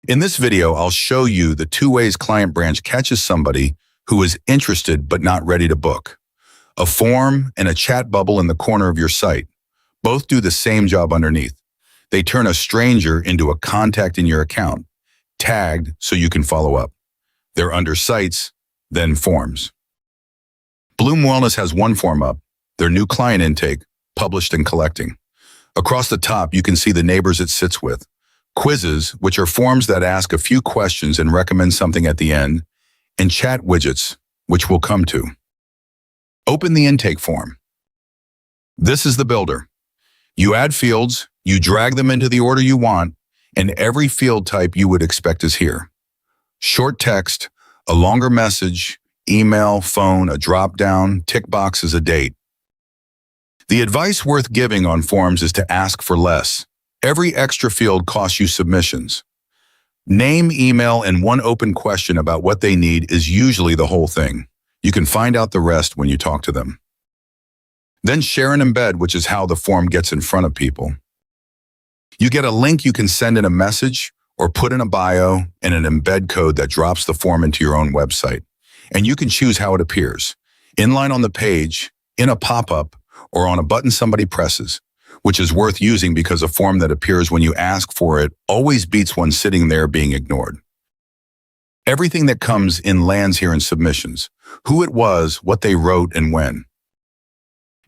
In this video, I'll show you the two ways ClientBranch catches somebody who is interested but not ready to book. A form and a chat bubble in the corner of your site. Both do the same job underneath. They turn a stranger into a contact in your account, tagged so you can follow up. They're under sites, then forms. Bloom Wellness has one form up, their new client intake, published and collecting. Across the top, you can see the neighbors it sits with. Quizzes, which are forms that ask a few questions and recommend something at the end, and chat widgets, which we'll come to. Open the intake form. This is the builder. You add fields, you drag them into the order you want, and every field type you would expect is here. Short text, a longer message, email, phone, a drop-down, tick boxes, a date. The advice worth giving on forms is to ask for less. Every extra field costs you submissions. Name, email, and one open question about what they need is usually the whole thing. You can find out the rest when you talk to them. Then share an embed, which is how the form gets in front of people. You get a link you can send in a message or put in a bio and an embed code that drops the form into your own website. And you can choose how it appears, inline on the page, in a pop-up, or on a button somebody presses, which is worth using because a form that appears when you ask for it always beats one sitting there being ignored. Everything that comes in lands here in submissions, who it was, what they wrote, and when.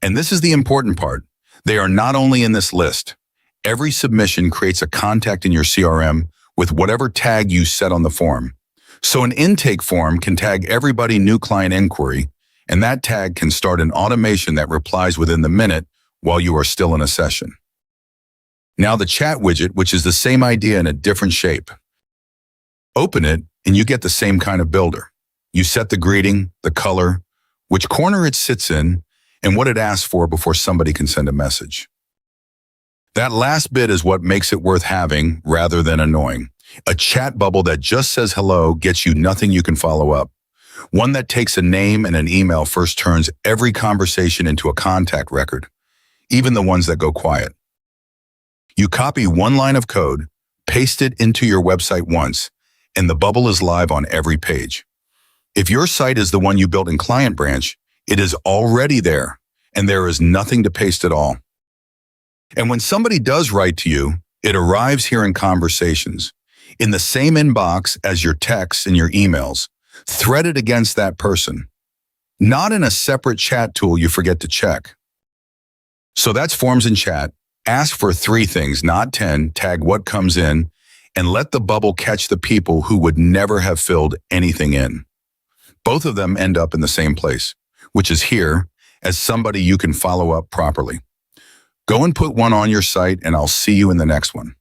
And this is the important part. They are not only in this list. Every submission creates a contact in your CRM with whatever tag you set on the form. So an intake form can tag everybody new client inquiry, and that tag can start an automation that replies within the minute while you are still in a session. Now the chat widget, which is the same idea in a different shape. Open it, and you get the same kind of builder. You set the greeting, the color, which corner it sits in, and what it asks for before somebody can send a message. That last bit is what makes it worth having rather than annoying. A chat bubble that just says hello gets you nothing you can follow up. One that takes a name and an email first turns every conversation into a contact record, even the ones that go quiet. You copy one line of code, paste it into your website once, and the bubble is live on every page. If your site is the one you built in ClientBranch, it is already there, and there is nothing to paste at all. And when somebody does write to you, it arrives here in conversations, in the same inbox as your texts and your emails, threaded against that person, not in a separate chat tool you forget to check. So that's forms and chat. Ask for 3 things, not 10, tag what comes in, and let the bubble catch the people who would never have filled anything in. Both of them end up in the same place, which is here as somebody you can follow up properly. Go and put one on your site, and I'll see you in the next one.